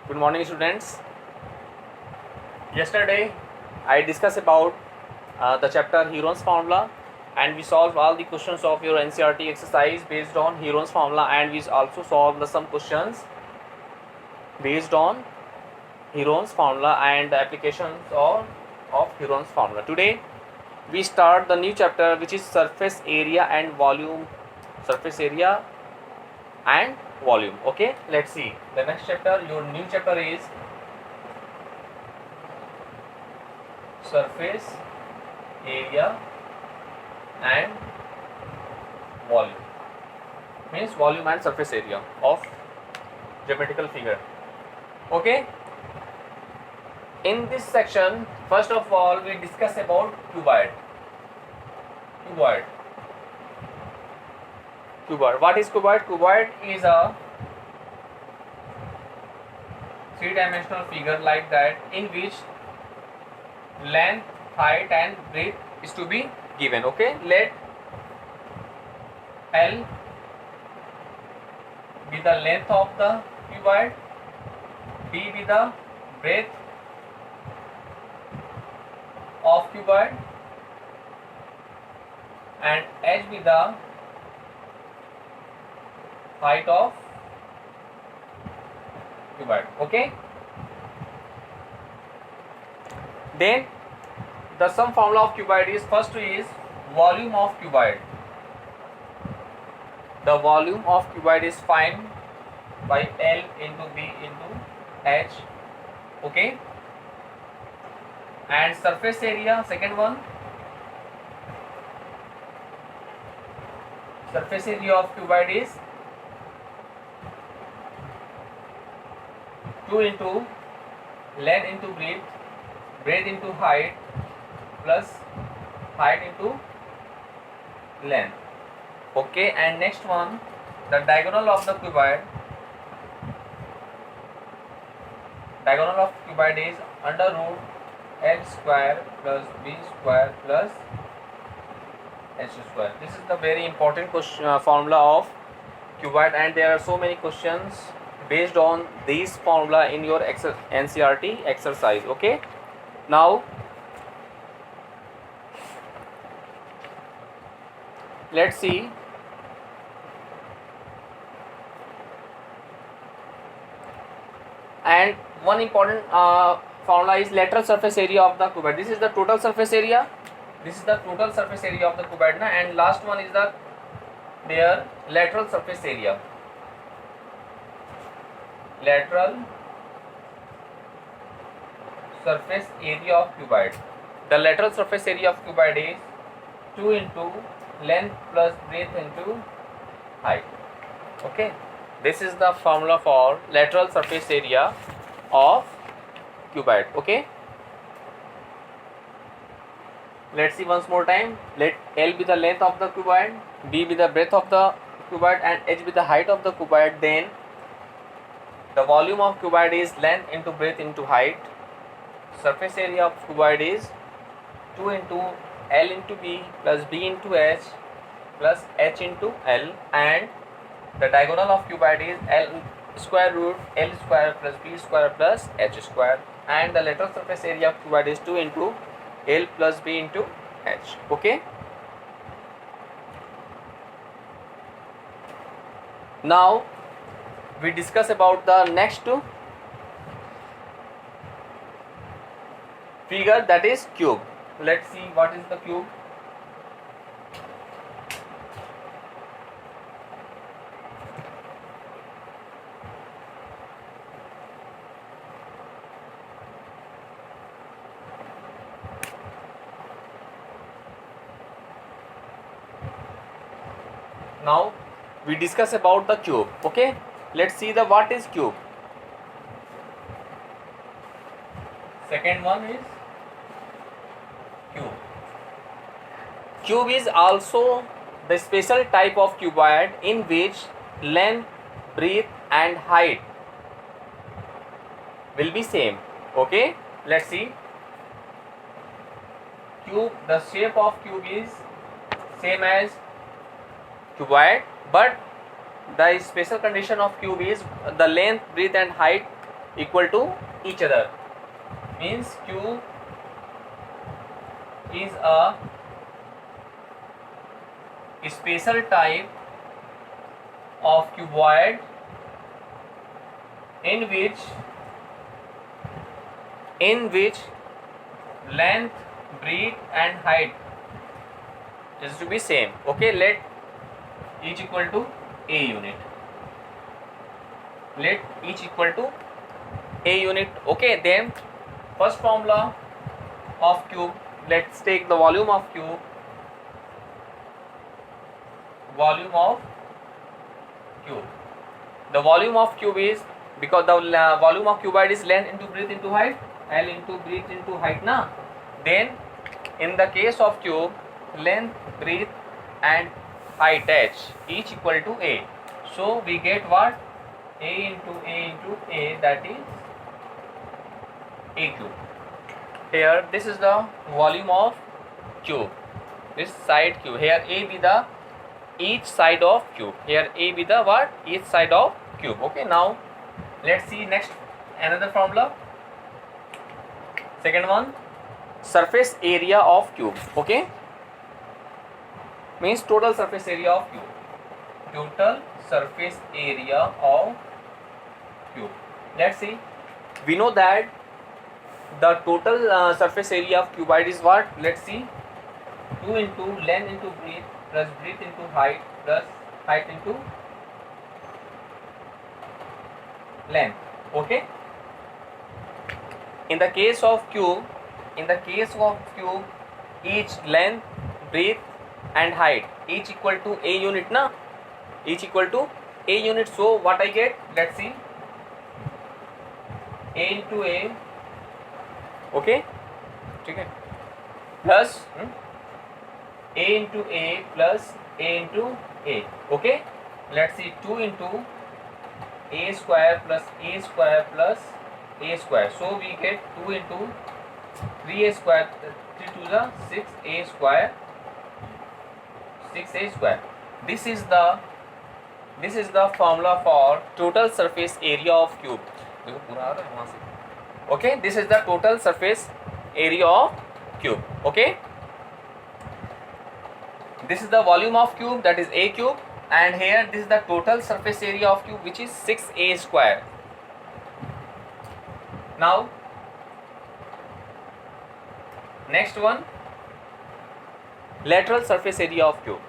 Good morning, students. Yesterday, I discussed about the chapter Heron's formula, and we solved all the questions of your NCERT exercise based on Heron's formula, and we also solved some questions based on Heron's formula and the applications of Heron's formula. Today, we start the new chapter, which is surface area and volume. Surface area and volume. Okay, let's see the next chapter. Your new chapter is surface area and volume, means volume and surface area of geometrical figure. Okay, in this section, first of all, we discuss about cuboid. What is cuboid? Cuboid is a three-dimensional figure like that, in which length, height and breadth is to be given. Okay, let L be the length of the cuboid, B be the breadth of cuboid, and H be the height of cuboid. Okay, then the sum formula of cuboid is, first is volume of cuboid. The volume of cuboid is found by L into B into H. Okay, and surface area, second one, surface area of cuboid is 2 into length into breadth into height, plus height into length. Okay, and next one, the diagonal of the cuboid. Diagonal of cuboid is under root L square plus B square plus H square. This is the very important question, formula of cuboid, and there are so many questions based on this formula in your NCERT exercise. Okay, now let's see and one important formula is lateral surface area of the cuboid. This is the total surface area. This is the total surface area of the cuboid, and last one is their lateral surface area. Lateral surface area of cuboid. The lateral surface area of cuboid is 2 into length plus breadth into height. Okay, this is the formula for lateral surface area of cuboid. Okay, let's see once more time. Let L be the length of the cuboid, B be the breadth of the cuboid, and H be the height of the cuboid. Then the volume of cuboid is length into breadth into height. Surface area of cuboid is 2 into L into B plus B into H plus H into L, and the diagonal of cuboid is L square root L square plus B square plus H square, and the lateral surface area of cuboid is 2 into L plus B into H. Okay, now we discuss about the next figure, that is cube. Let's see what is the cube. Now we discuss about the cube. Okay, let's see the what is cube. Second one is cube. Cube is also the special type of cuboid in which length, breadth and height will be same. Okay, let's see. Cube, the shape of cube is same as cuboid, but the special condition of cube is the length, breadth and height equal to each other. Means cube is a special type of cuboid in which length, breadth and height is to be same. Okay, let each equal to a unit. Let each equal to a unit. Okay, then first formula of cube, let's take the volume of cube. Volume of cube. The volume of cube is, because the volume of cuboid is length into breadth into height, L into breadth into height na. Then in the case of cube, length, breadth and height h each equal to a. So we get what? A into a, that is a cube. Here this is the volume of cube, this side cube. Here a be the each side of cube. Here a be the what? Each side of cube. Okay, now let's see next another formula. Second one, surface area of cube. Okay, means total surface area of cube. Total surface area of cube. Let's see. We know that the total surface area of cuboid is what? Let's see. 2 into length into breadth plus breadth into height plus height into length. Okay. In the case of cube, each length, breadth and height each equal to a unit na, each equal to a unit. So what I get? Let's see. A into a, okay, okay, plus a into a plus a into a. Okay, let's see. 2 into a square plus a square plus a square. So we get 2 into 3a square, 3 to the 6a square, 6a square. This is the formula for total surface area of cube. Okay, this is the total surface area of cube. Okay, this is the volume of cube, that is a cube, and here this is the total surface area of cube, which is 6a square. Now next one, lateral surface area of cube.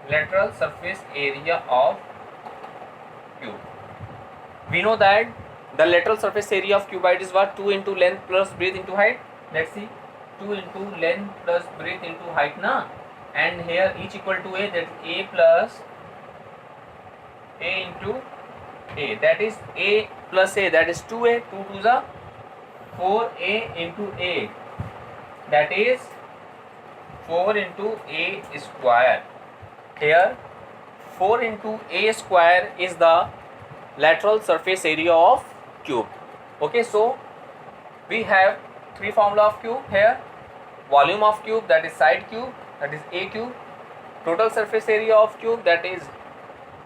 Lateral surface area of cube. We know that the lateral surface area of cuboid is what? 2 into length plus breadth into height. Let's see. 2 into length plus breadth into height na, and here each equal to a, that is a plus a into a, that is a plus a, that is 2a, 2 to the 4a into a, that is 4 into a square. Here 4 into a square is the lateral surface area of cube. Okay, so we have three formula of cube here. Volume of cube, that is side cube, that is a cube. Total surface area of cube, that is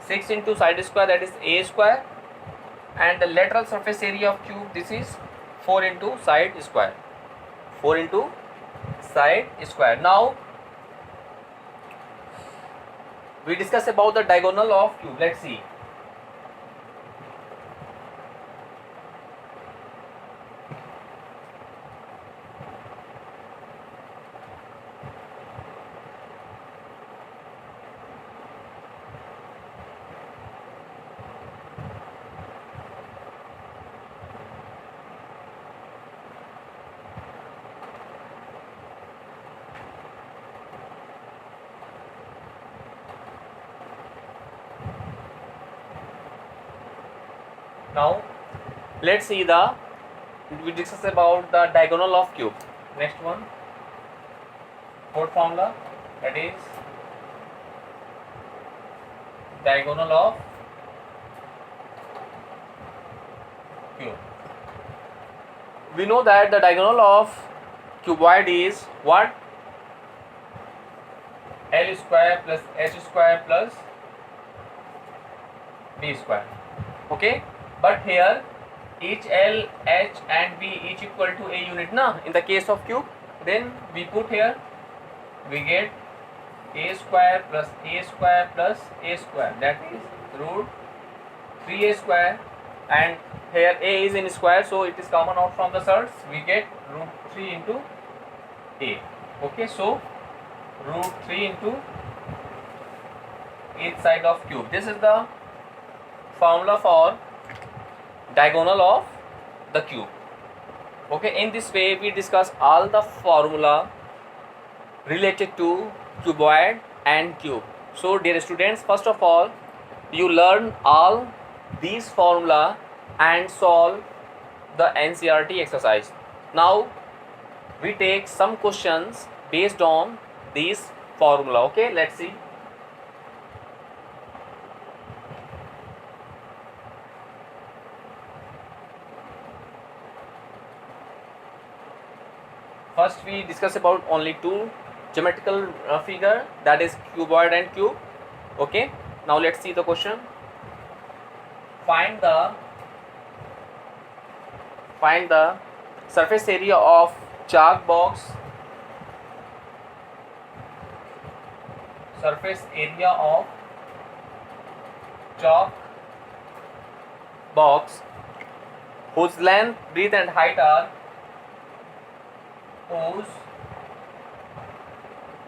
6 into side square, that is a square. And the lateral surface area of cube, this is 4 into side square, 4 into side square. Now we discuss about the diagonal of cube. Let's see. Now let's see we discuss about the diagonal of cube. Next one, fourth formula, that is diagonal of cube. We know that the diagonal of cuboid is what? L square plus h square plus b square. Okay, but here each L, H and B each equal to a unit na in the case of cube. Then we put here, we get a square plus a square plus a square, that is root 3a square, and here a is in square, so it is common out from the surds, we get root 3 into a. Okay, so root 3 into each side of cube. This is the formula for diagonal of the cube. Okay, in this way we discuss all the formula related to cuboid and cube. So dear students, first of all you learn all these formula and solve the NCERT exercise. Now we take some questions based on these formula. Okay, let's see. First we discuss about only two geometrical figure, that is cuboid and cube. Okay, now let's see the question. Find the surface area of chalk box. Surface area of chalk box whose length, breadth and height are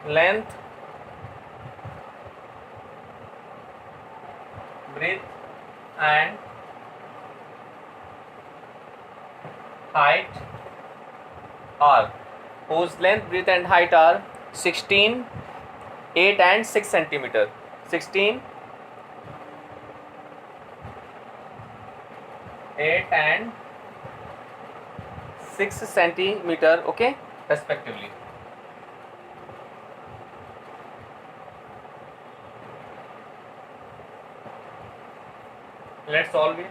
length, breadth and height are, whose length, breadth and height are 16, 8 and 6 centimeter. 16, 8 and 6 centimeter, okay, respectively. Let's solve it.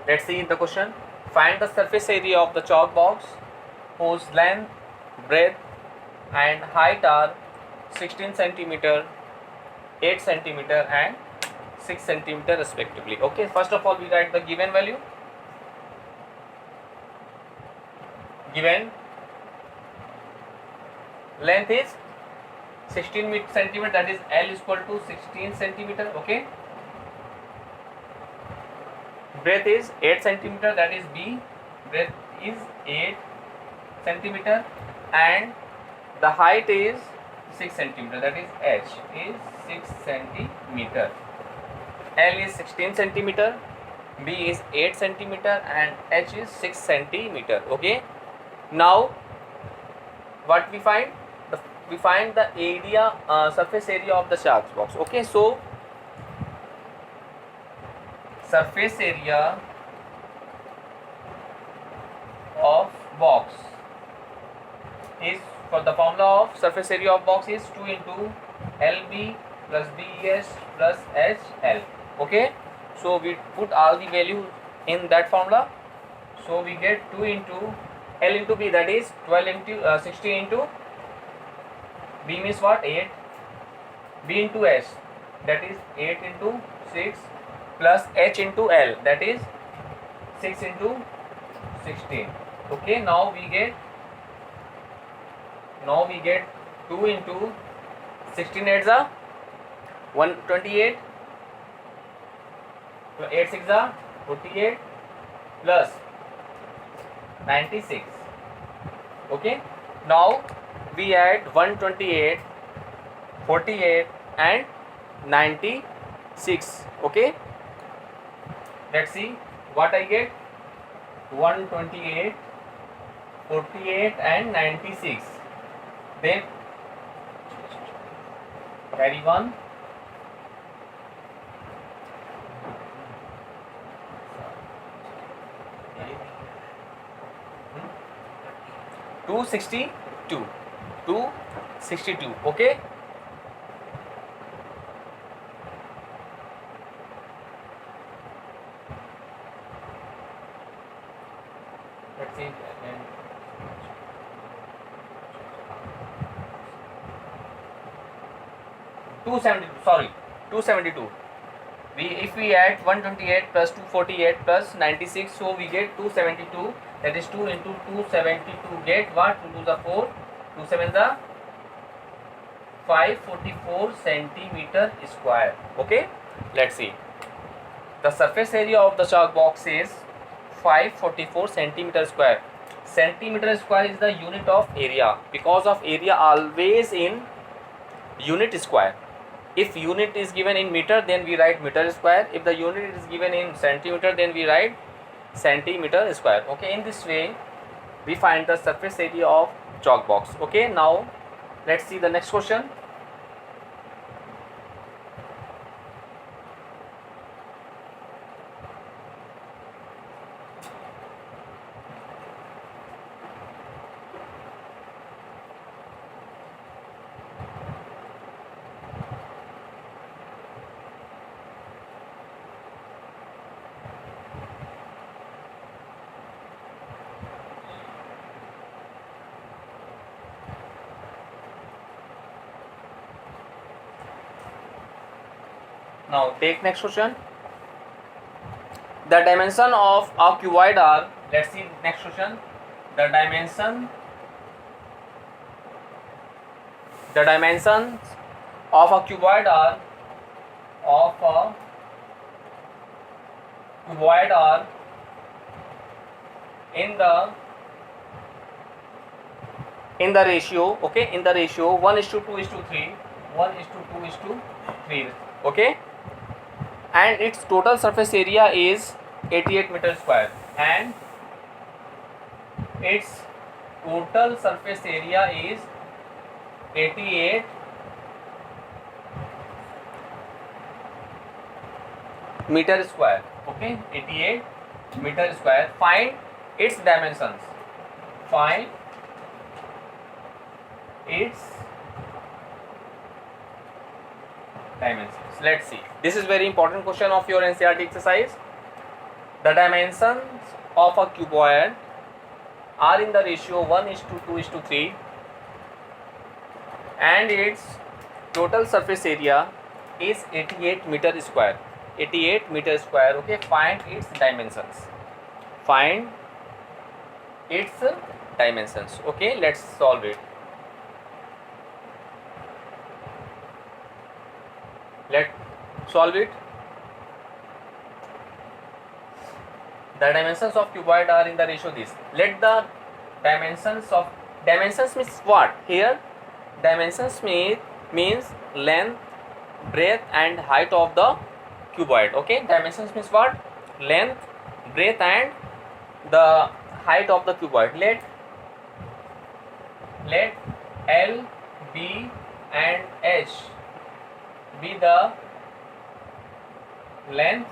Let's see the question. Find the surface area of the chalk box whose length, breadth and height are 16 centimeter, 8 centimeter and 6 centimeter respectively. Okay, first of all we write the given value. Given length is 16 centimeter, that is L is equal to 16 centimeter. Okay, breadth is 8 centimeter, that is B, breadth is 8 centimeter, and the height is 6 centimeter, that is H is 6 centimeter. L is 16 centimeter, B is 8 centimeter and H is 6 centimeter. Okay, now what we find? We find the area, surface area of the chalk box. Okay, so surface area of box is, for the formula of surface area of box is 2 into LB plus BS plus HL. Okay, so we put all the value in that formula, so we get 2 into L into B, that is 12 into 16 into B means what, 8, B into H, that is 8 into 6 plus H into L, that is 6 into 16. Okay, now we get 2 into 16 8 is 128, 8 6 is 48 plus 96. Okay, now we add 128, 48 and 96. Okay, let's see what I get. 128, 48 and 96. Then carry 1. 262. 262. Okay. Let's see. 270. Sorry. 272. If we add 128 plus 248 plus 96, so we get 272. That is 2 into 272 get what? 2 to the 4, 2 7 the 544 centimeter square. Okay, let's see. The surface area of the chalk box is 544 centimeter square. Centimeter square is the unit of area, because of area always in unit square. If unit is given in meter, then we write meter square. If the unit is given in centimeter, then we write centimeter square. Okay, in this way we find the surface area of chalk box. Okay, now let's see the next question. Now take next question. The dimension of a cuboid are, let's see next question. The dimensions of a cuboid are in the ratio, okay, in the ratio 1:2:3, 1:2:3, okay, and its total surface area is 88 meter square, and its total surface area is 88 meter square. Okay, 88 meter square. Find its dimensions. Find its dimensions. Let's see. This is very important question of your NCERT exercise. The dimensions of a cuboid are in the ratio 1:2:3, and its total surface area is 88 meter square. 88 meter square. Okay, find its dimensions. Find its dimensions. Okay, let's solve it. Let's solve it. The dimensions of cuboid are in the ratio this. Let the dimensions means what? Here dimensions means length, breadth and height of the cuboid. Okay, dimensions means what? Length, breadth and the height of the cuboid. Let L, B and H be the length,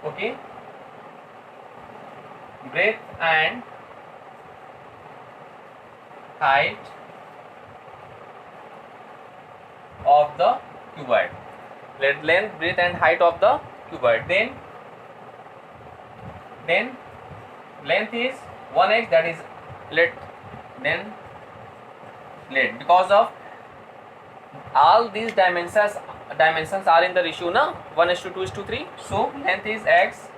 okay, breadth and height of the cuboid. Let length, breadth and height of the cuboid. Then length is 1x, that is let because of all these dimensions are in the ratio na 1:2:3. So length is x,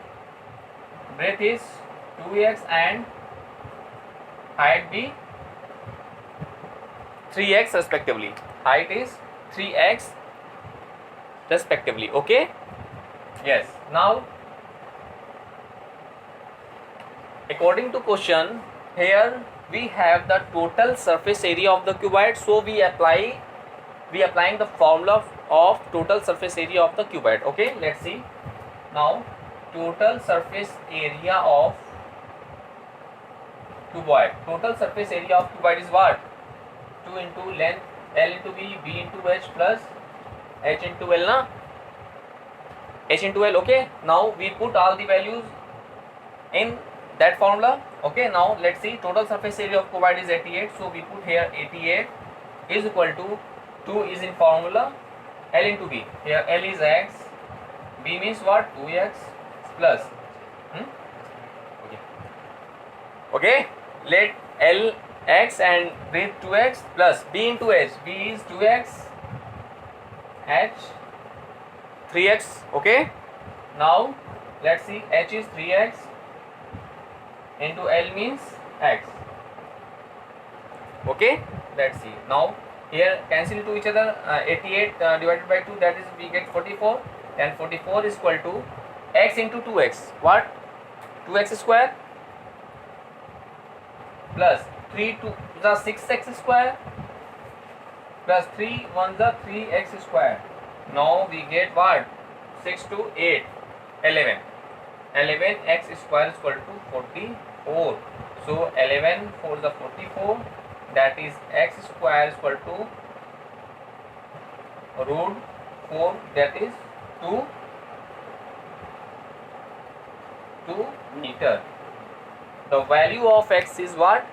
breadth is 2x and height be 3x respectively. Height is 3x respectively. Okay, yes. Now according to question, here we have the total surface area of the cuboid, so we applying the formula of total surface area of the cuboid. Okay, let's see. Now total surface area of cuboid. Total surface area of cuboid is what? 2 into length L into B, B into H plus H into L na? H into L. Okay, now we put all the values in that formula. Okay, now let's see. Total surface area of cuboid is 88, so we put here 88 is equal to 2 is in formula L into B. Here L is x, B means what? 2x plus okay, let L x and breadth 2x plus B into H. B is 2x, H 3x. Okay, now let's see, h is 3x into L means x. Okay, let's see. Now here cancel to each other, 88 divided by 2, that is we get 44, and 44 is equal to x into 2x. What? 2x square plus 3 to the 6x square plus 3 1 the 3x square. Now we get what? 6 to 8, 11. 11x square is equal to 44. So 11 for the 44, that is x square is equal to root 4, that is 2 meter. The value of x is what?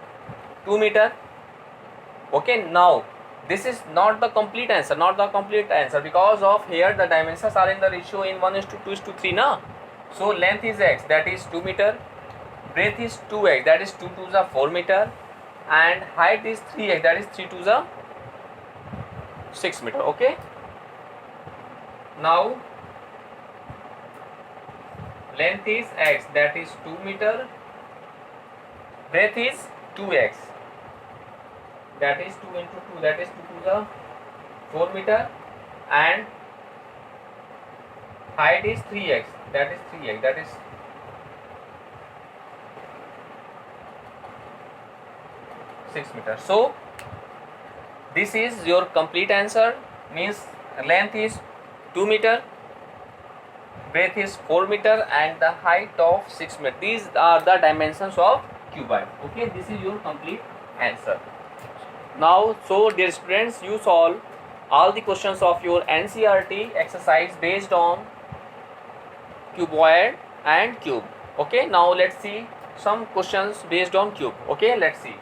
2 meter. Okay, now this is not the complete answer, because of here the dimensions are in the ratio in 1:2:3 na. So length is x, that is 2 meter, breadth is 2x, that is 2 to the 4 meter, and height is 3x, that is 3 to the 6 meter. Okay, now length is x, that is 2 meter, breadth is 2x, that is 2 into 2, that is 2 to the 4 meter, and height is 3x, that is 3x, that is 6 meter. So this is your complete answer, means length is 2 meter, breadth is 4 meter, and the height of 6 meter. These are the dimensions of cuboid. Okay, this is your complete answer. Now, so dear students, you solve all the questions of your NCERT exercise based on cuboid and cube. Okay, now let's see some questions based on cube. Okay, let's see.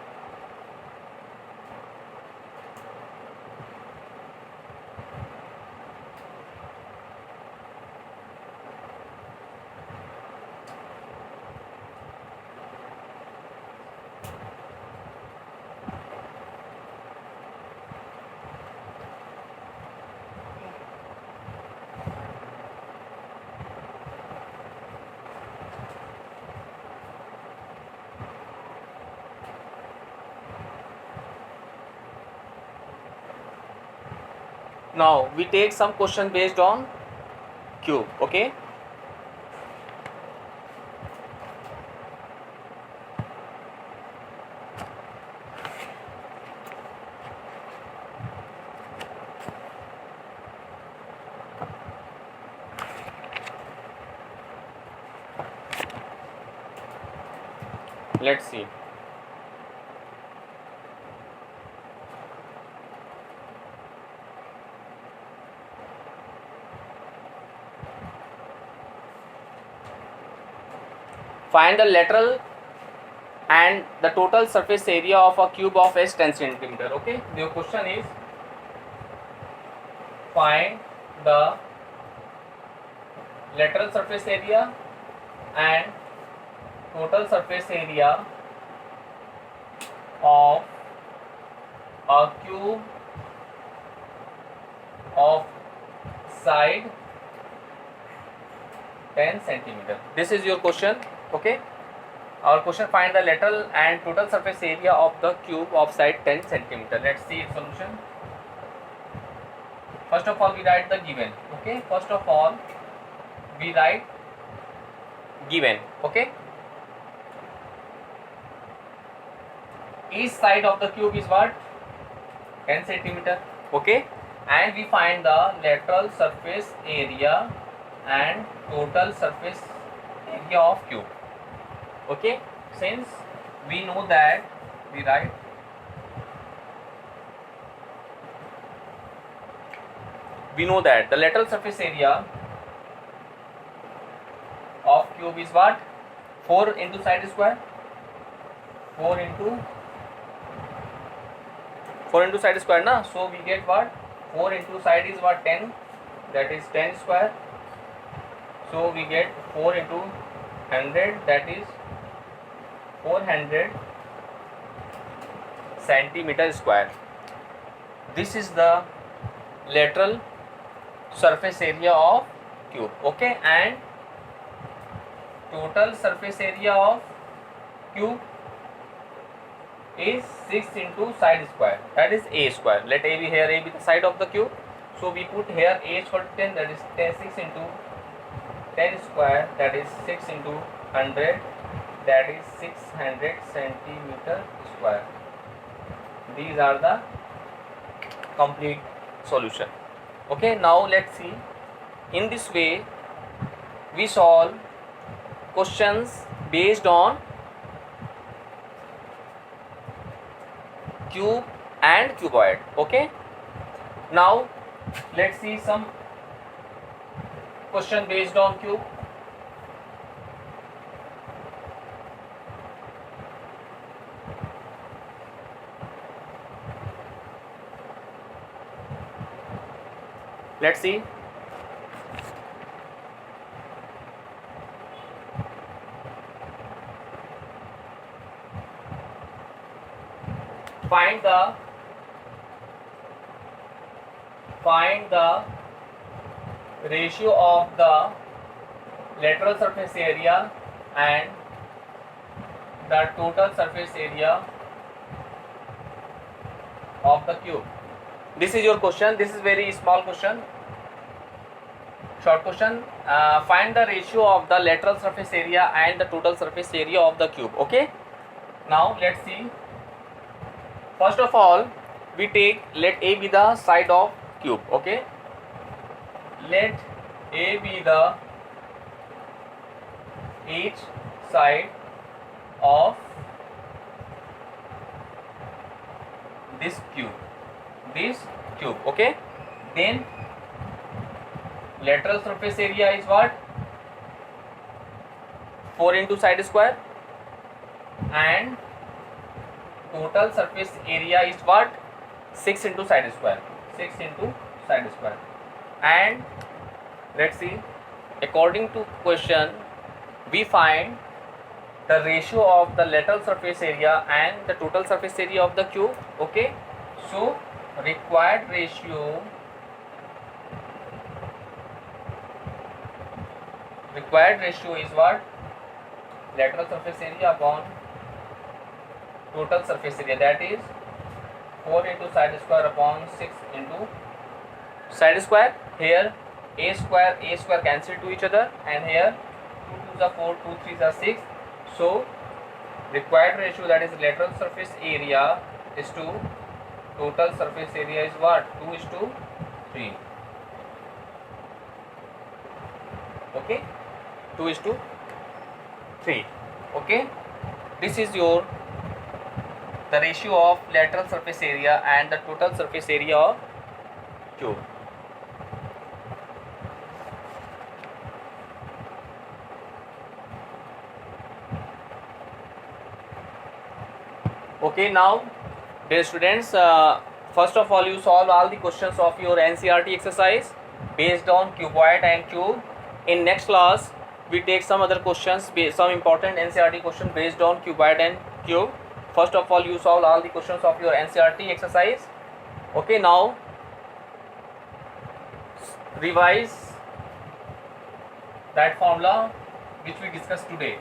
Now we take some question based on cube. Okay, let's see. Find the lateral and the total surface area of a cube of s 10 centimeter. Okay, the question is find the lateral surface area and total surface area of a cube of side 10 centimeter. This is your question. Okay, our question, find the lateral and total surface area of the cube of side 10 centimeter. Let's see its solution. First of all, we write the given. Okay, first of all we write given. Okay, each side of the cube is what? 10 centimeter. Okay, and we find the lateral surface area and total surface area of cube. Okay, since we know that, we write the lateral surface area of cube is what? 4 into side square, 4 into side square na, so we get what? 4 into side is what? 10, that is 10 square, so we get 4 into 100, that is 400 centimeter square. This is the lateral surface area of cube. Okay, and total surface area of cube is 6 into side square, that is a square. Let a be here, a be the side of the cube, so we put here a is for 10, that is 6 into 10 square, that is 6 into 100, that is 600 centimeter square. These are the complete solution. Okay, now let's see. In this way we solve questions based on cube and cuboid. Okay, now let's see some question based on cube. Let's see. Find the ratio of the lateral surface area and the total surface area of the cube. This is your question. This is very small question, short question. Find the ratio of the lateral surface area and the total surface area of the cube. Okay, now let's see. First of all, we take, let a be the side of cube. Okay, let a be the each side of this cube. Okay, then lateral surface area is what? 4 into side square, and total surface area is what? 6 into side square. And let's see, according to question, we find the ratio of the lateral surface area and the total surface area of the cube. Okay, so required ratio is what? Lateral surface area upon total surface area, that is 4 into side square upon 6 into side square. Here a square cancel to each other, and here 2 2s are 4, 2 3s are 6. So required ratio, that is lateral surface area, is to total surface area is what? 2:3. Okay, 2:3. Okay, this is your the ratio of lateral surface area and the total surface area of cube. Okay, now dear students, first of all you solve all the questions of your NCERT exercise based on cuboid and cube. In next class we take some other questions, some important NCERT question based on cuboid and cube. First of all you solve all the questions of your NCERT exercise. Okay, now revise that formula which we discussed today.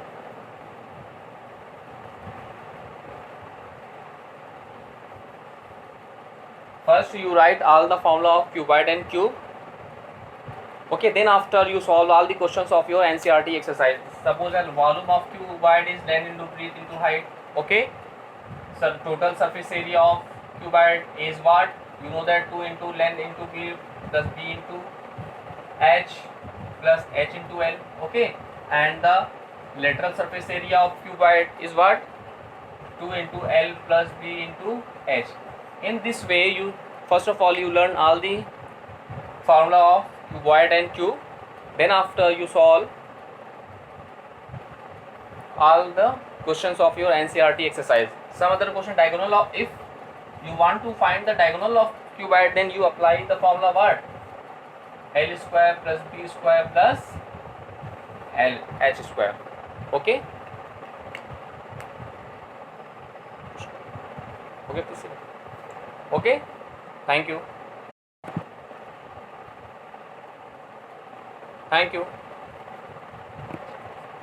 First you write all the formula of cuboid and cube. Okay, then after you solve all the questions of your NCERT exercise. Suppose the volume of cuboid is length into breadth into height. Okay, so total surface area of cuboid is what? You know that 2 into length into b plus b into h plus h into l. Okay, and the lateral surface area of cuboid is what? 2 into l plus b into h. In this way you first of all you learn all the formula of cuboid and cube. Then after you solve all the questions of your NCERT exercise. Some other question, diagonal of, if you want to find the diagonal of cuboid, then you apply the formula what? L square plus b square plus l h square. Okay, please. Okay, thank you. Thank you.